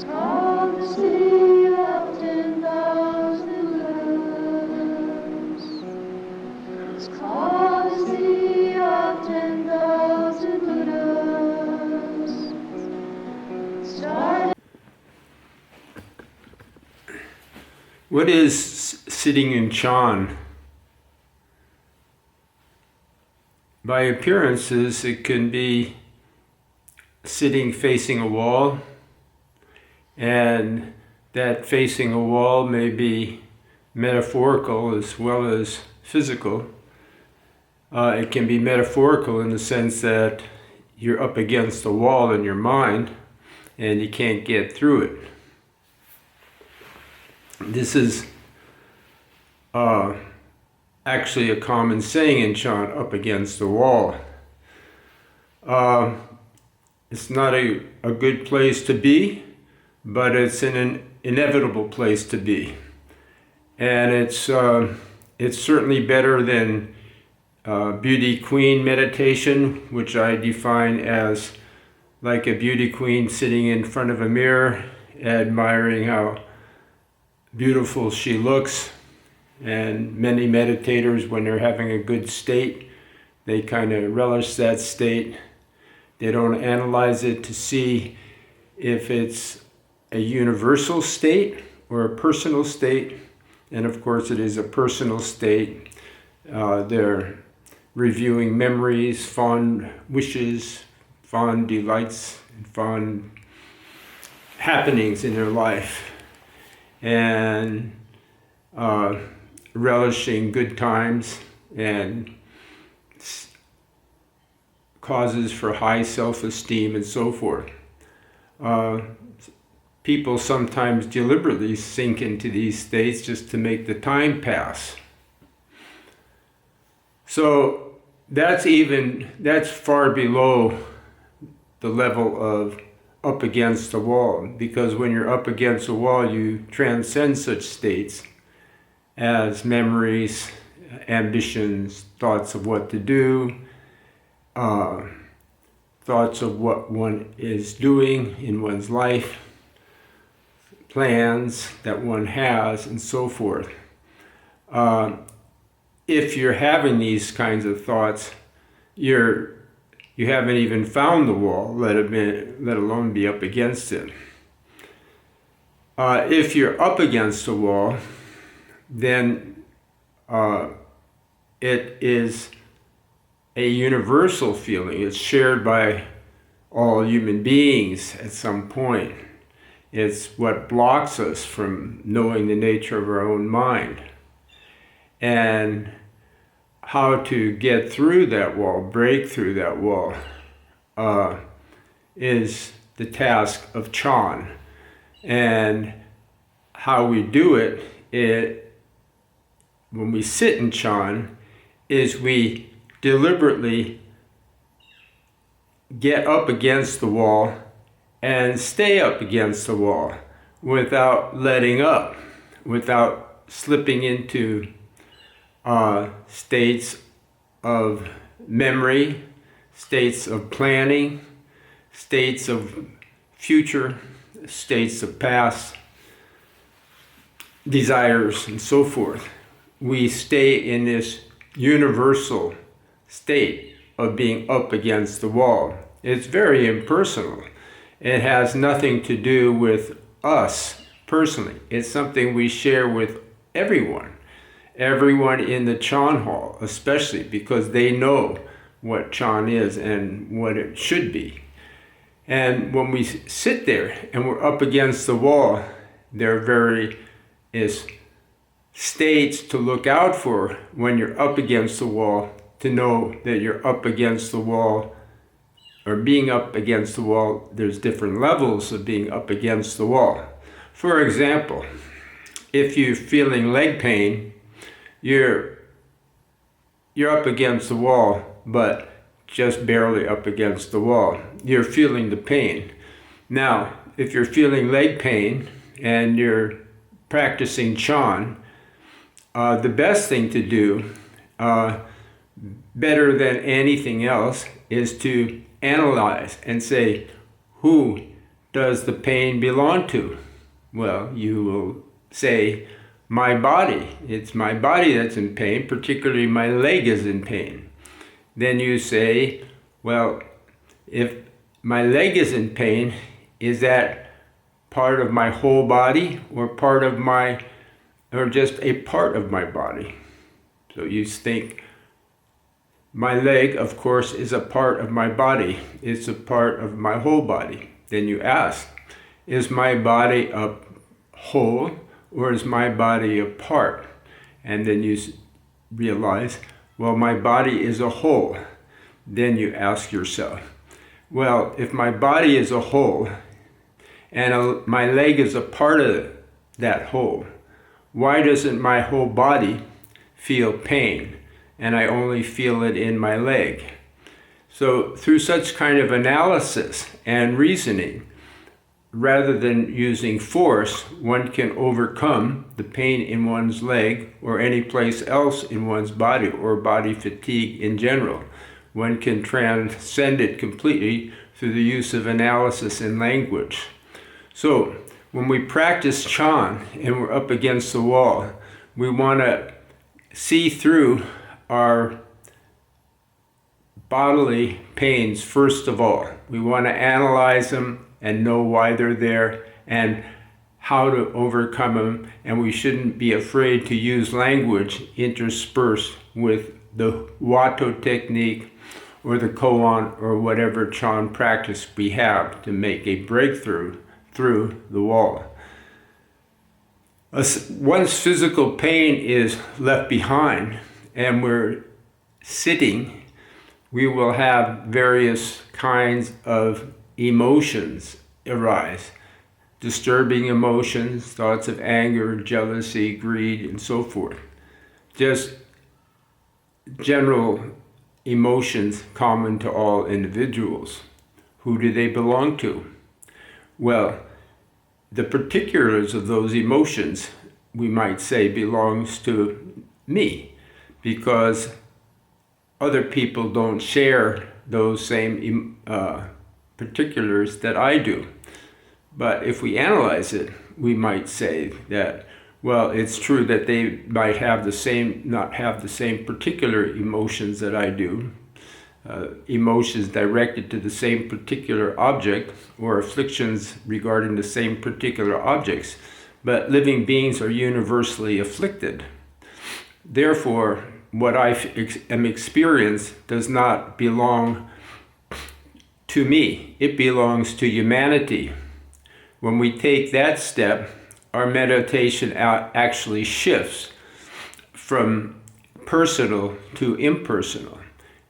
called the city of 10,000 lamps. It's called the city of 10,000 lamps. Started. What is sitting in Chan? By appearances, it can be sitting facing a wall, and that facing a wall may be metaphorical as well as physical. It can be metaphorical in the sense that you're up against a wall in your mind and you can't get through it. This is actually a common saying in Chan, up against the wall. It's not a good place to be, but it's an inevitable place to be. And it's certainly better than beauty queen meditation, which I define as like a beauty queen sitting in front of a mirror, admiring how beautiful she looks. And many meditators, when they're having a good state, they kind of relish that state. They don't analyze it to see if it's a universal state or a personal state. And of course it is a personal state. They're reviewing memories, fond wishes, fond delights, and fond happenings in their life. And relishing good times and causes for high self-esteem and so forth. People sometimes deliberately sink into these states just to make the time pass. So that's far below the level of up against the wall, because when you're up against a wall, you transcend such states as memories, ambitions, thoughts of what to do, thoughts of what one is doing in one's life, plans that one has, and so forth. If you're having these kinds of thoughts, you haven't even found the wall, let alone be up against it. If you're up against the wall, then it is a universal feeling. It's shared by all human beings at some point. It's what blocks us from knowing the nature of our own mind. And how to get through that wall, break through that wall, is the task of Chan. And how we do it, when we sit in Chan, is we deliberately get up against the wall and stay up against the wall without letting up, without slipping into states of memory, states of planning, states of future, states of past, desires, and so forth. We stay in this universal state of being up against the wall. It's very impersonal. It has nothing to do with us personally. It's something we share with everyone. Everyone in the Chan hall, especially, because they know what Chan is and what it should be. And when we sit there and we're up against the wall, there is states to look out for when you're up against the wall, to know that you're up against the wall, or being up against the wall. There's different levels of being up against the wall. For example, if you're feeling leg pain, you're up against the wall, but just barely up against the wall. You're feeling the pain. Now, if you're feeling leg pain and you're practicing Chan, the best thing to do, better than anything else, is to analyze and say, who does the pain belong to? Well, you will say, my body. It's my body that's in pain, particularly my leg is in pain. Then you say, well, if my leg is in pain, is that part of my whole body or just a part of my body? So you think, my leg, of course, is a part of my body. It's a part of my whole body. Then you ask, is my body a whole or is my body a part? And then you realize, well, my body is a whole. Then you ask yourself, well, if my body is a whole and my leg is a part of that whole, why doesn't my whole body feel pain and I only feel it in my leg? So through such kind of analysis and reasoning, rather than using force, one can overcome the pain in one's leg or any place else in one's body or body fatigue in general. One can transcend it completely through the use of analysis and language. So when we practice Chan and we're up against the wall, we want to see through our bodily pains first of all. We want to analyze them and know why they're there and how to overcome them, and we shouldn't be afraid to use language interspersed with the Wato technique or the koan or whatever Chan practice we have to make a breakthrough through the wall. Once physical pain is left behind and we're sitting, we will have various kinds of emotions arise. Disturbing emotions, thoughts of anger, jealousy, greed, and so forth. Just general emotions common to all individuals. Who do they belong to? Well, the particulars of those emotions, we might say, belongs to me, because other people don't share those same particulars that I do. But if we analyze it, we might say that, well, it's true that they might have not have the same particular emotions that I do, emotions directed to the same particular object or afflictions regarding the same particular objects, but living beings are universally afflicted. Therefore, what I am experiencing does not belong to me. It belongs to humanity. When we take that step, our meditation actually shifts from personal to impersonal.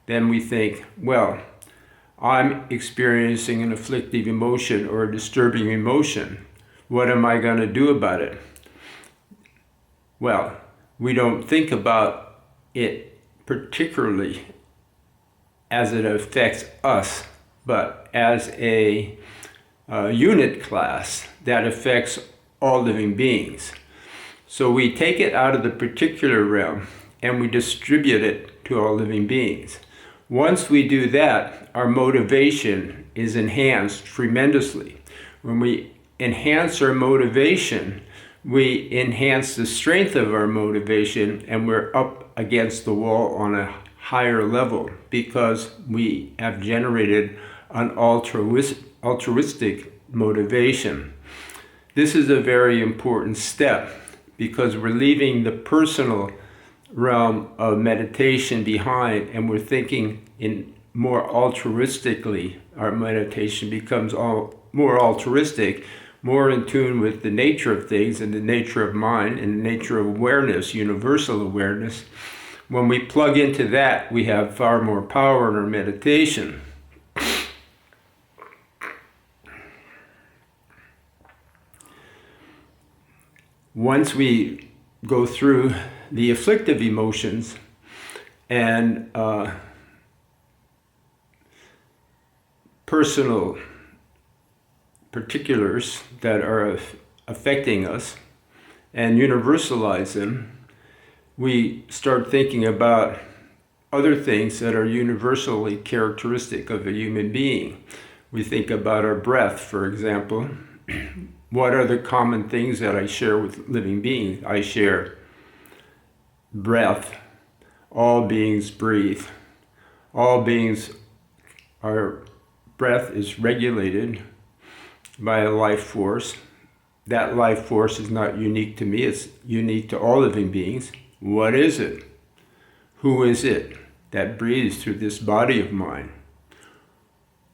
Then we think, well, I'm experiencing an afflictive emotion or a disturbing emotion. What am I going to do about it? Well, we don't think about it particularly as it affects us, but as a unit class that affects all living beings. So we take it out of the particular realm and we distribute it to all living beings. Once we do that, our motivation is enhanced tremendously. When we enhance our motivation, we enhance the strength of our motivation, and we're up against the wall on a higher level because we have generated an altruistic motivation. This is a very important step because we're leaving the personal realm of meditation behind and we're thinking in more altruistically. Our meditation becomes more altruistic, more in tune with the nature of things and the nature of mind and the nature of awareness, universal awareness. When we plug into that, we have far more power in our meditation. Once we go through the afflictive emotions and personal particulars that are affecting us and universalize them, we start thinking about other things that are universally characteristic of a human being. We think about our breath, for example. What are the common things that I share with living beings? I share breath. All beings breathe. All beings, our breath is regulated by a life force. That life force is not unique to me, it's unique to all living beings. What is it? Who is it that breathes through this body of mine?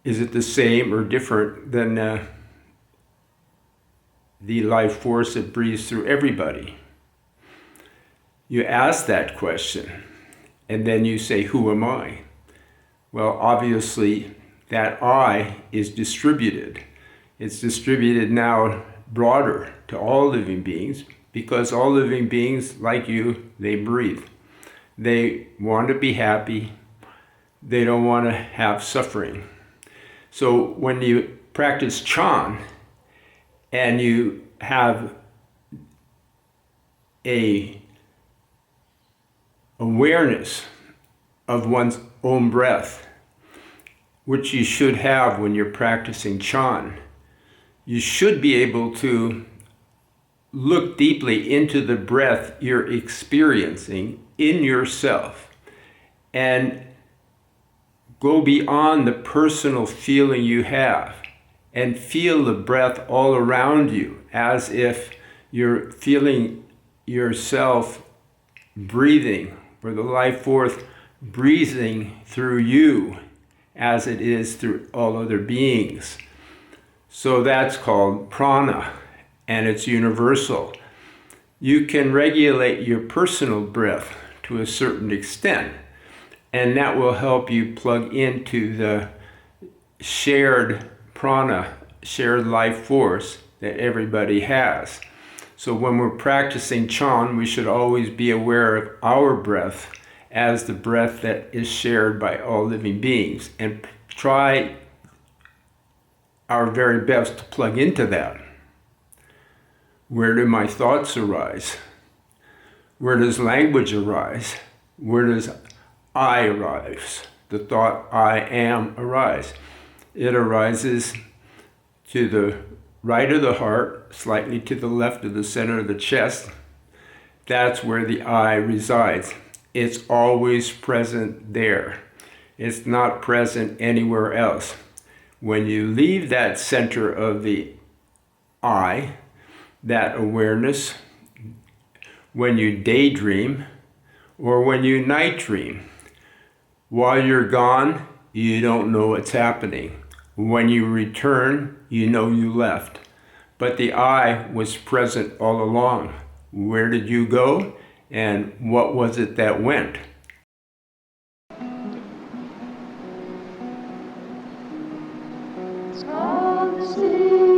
Is it the same or different than the life force that breathes through everybody? You ask that question, and then you say, who am I? Well, obviously, that I is distributed. It's distributed now broader to all living beings, because all living beings, like you, they breathe. They want to be happy. They don't want to have suffering. So when you practice Chan and you have a awareness of one's own breath, which you should have when you're practicing Chan, you should be able to look deeply into the breath you're experiencing in yourself and go beyond the personal feeling you have and feel the breath all around you as if you're feeling yourself breathing, or the life force breathing through you as it is through all other beings. So that's called prana, and it's universal. You can regulate your personal breath to a certain extent, and that will help you plug into the shared prana, shared life force that everybody has. So when we're practicing Chan, we should always be aware of our breath as the breath that is shared by all living beings, and try our very best to plug into that. Where do my thoughts arise? Where does language arise? Where does I arise? The thought I am arise. It arises to the right of the heart, slightly to the left of the center of the chest. That's where the I resides. It's always present there. It's not present anywhere else. When you leave that center of the I, that awareness, when you daydream or when you night dream, while you're gone, you don't know what's happening. When you return, you know you left. But the I was present all along. Where did you go? And what was it that went? It's called the city